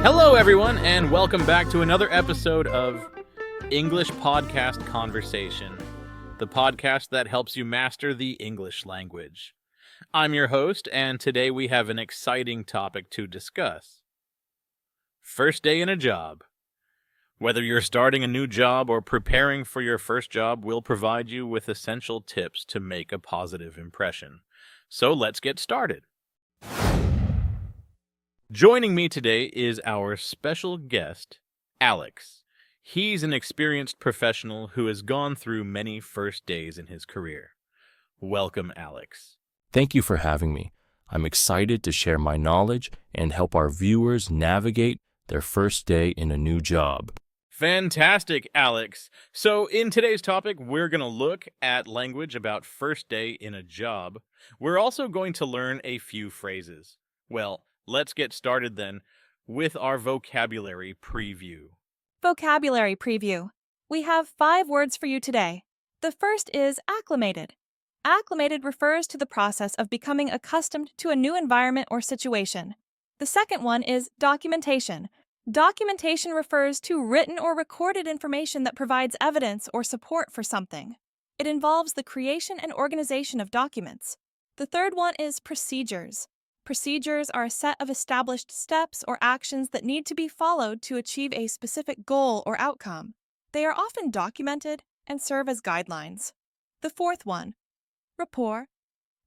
Hello, everyone, and welcome back to another episode of English Podcast Conversation, the podcast that helps you master the English language. I'm your host, and today we have an exciting topic to discuss. First day in a job. Whether you're starting a new job or preparing for your first job, we'll provide you with essential tips to make a positive impression. So let's get started. Joining me today is our special guest, Alex. He's an experienced professional who has gone through many first days in his career. Welcome, Alex. Thank you for having me. I'm excited to share my knowledge and help our viewers navigate their first day in a new job. Fantastic, Alex. So in today's topic, we're going to look at language about first day in a job. We're also going to learn a few phrases. Well, let's get started then with our vocabulary preview. Vocabulary preview. We have 5 words for you today. The first is acclimated. Acclimated refers to the process of becoming accustomed to a new environment or situation. The second one is documentation. Documentation refers to written or recorded information that provides evidence or support for something. It involves the creation and organization of documents. The third one is procedures. Procedures are a set of established steps or actions that need to be followed to achieve a specific goal or outcome. They are often documented and serve as guidelines. The fourth one, rapport.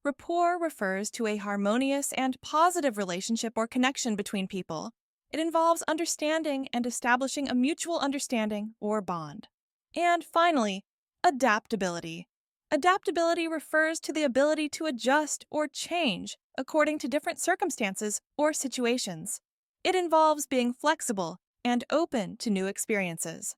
Rapport refers to a harmonious and positive relationship or connection between people. It involves understanding and establishing a mutual understanding or bond. And finally, adaptability. Adaptability refers to the ability to adjust or change according to different circumstances or situations. It involves being flexible and open to new experiences.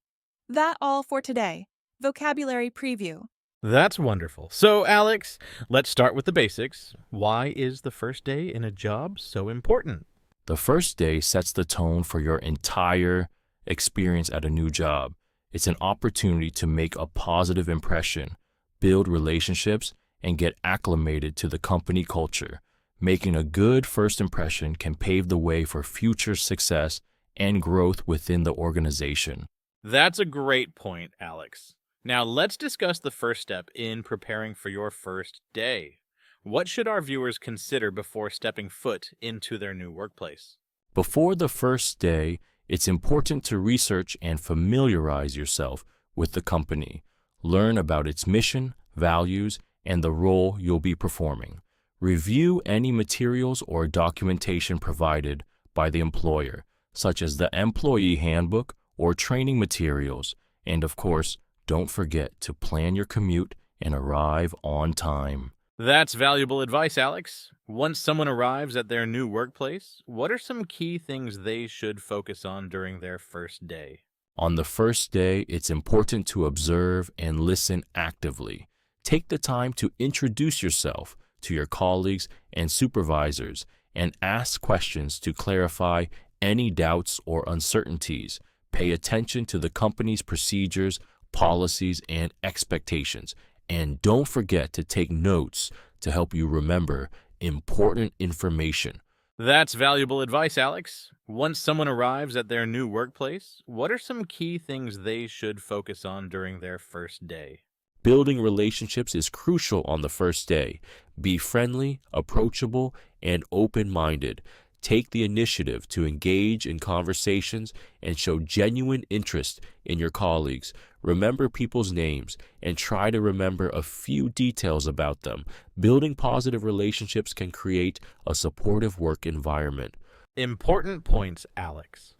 That all for today. Vocabulary preview. That's wonderful. So, Alex, let's start with the basics. Why is the first day in a job so important? The first day sets the tone for your entire experience at a new job. It's an opportunity to make a positive impression, build relationships, and get acclimated to the company culture. Making a good first impression can pave the way for future success and growth within the organization. That's a great point, Alex. Now let's discuss the first step in preparing for your first day. What should our viewers consider before stepping foot into their new workplace? Before the first day, it's important to research and familiarize yourself with the company. Learn about its mission, values, and the role you'll be performing. Review any materials or documentation provided by the employer, such as the employee handbook or training materials. And of course, don't forget to plan your commute and arrive on time. That's valuable advice, Alex. Once someone arrives at their new workplace, what are some key things they should focus on during their first day? On the first day, it's important to observe and listen actively. Take the time to introduce yourself to your colleagues and supervisors and ask questions to clarify any doubts or uncertainties. Pay attention to the company's procedures, policies, and expectations. And don't forget to take notes to help you remember important information. That's valuable advice, Alex. Once someone arrives at their new workplace, what are some key things they should focus on during their first day? Building relationships is crucial on the first day. Be friendly, approachable, and open-minded. Take the initiative to engage in conversations and show genuine interest in your colleagues. Remember people's names and try to remember a few details about them. Building positive relationships can create a supportive work environment. Important points, Alex.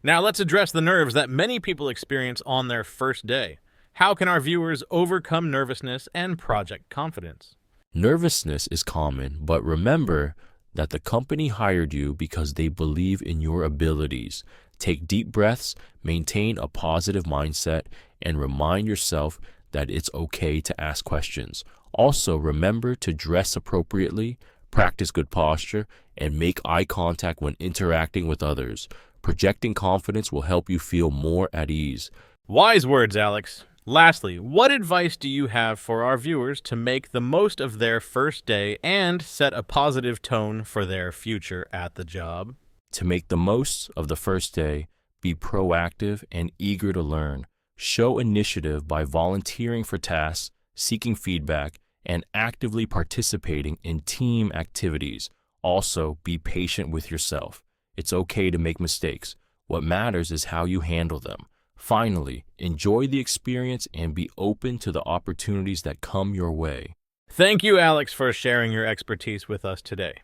Now let's address the nerves that many people experience on their first day. How can our viewers overcome nervousness and project confidence? Nervousness is common, but remember that the company hired you because they believe in your abilities. Take deep breaths, maintain a positive mindset, and remind yourself that it's okay to ask questions. Also, remember to dress appropriately, practice good posture, and make eye contact when interacting with others. Projecting confidence will help you feel more at ease. Wise words, Alex. Lastly, what advice do you have for our viewers to make the most of their first day and set a positive tone for their future at the job? To make the most of the first day, be proactive and eager to learn. Show initiative by volunteering for tasks, seeking feedback, and actively participating in team activities. Also, be patient with yourself. It's okay to make mistakes. What matters is how you handle them. Finally, enjoy the experience and be open to the opportunities that come your way. Thank you, Alex, for sharing your expertise with us today.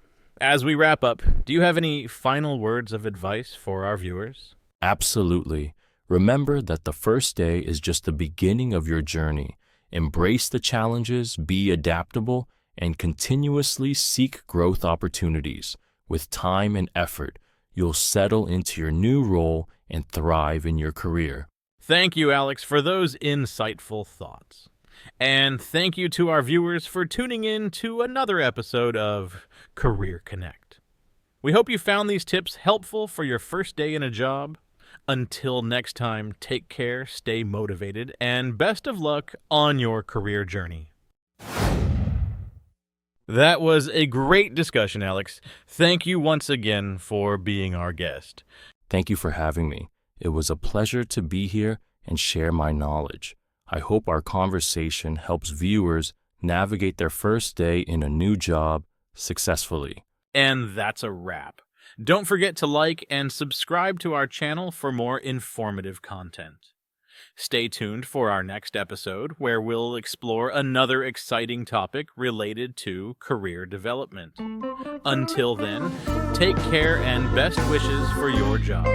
As we wrap up, do you have any final words of advice for our viewers? Absolutely. Remember that the first day is just the beginning of your journey. Embrace the challenges, be adaptable, and continuously seek growth opportunities. With time and effort, you'll settle into your new role and thrive in your career. Thank you, Alex, for those insightful thoughts. And thank you to our viewers for tuning in to another episode of Career Connect. We hope you found these tips helpful for your first day in a job. Until next time, take care, stay motivated, and best of luck on your career journey. That was a great discussion, Alex. Thank you once again for being our guest. Thank you for having me. It was a pleasure to be here and share my knowledge. I hope our conversation helps viewers navigate their first day in a new job successfully. And that's a wrap. Don't forget to like and subscribe to our channel for more informative content. Stay tuned for our next episode, where we'll explore another exciting topic related to career development. Until then, take care and best wishes for your job.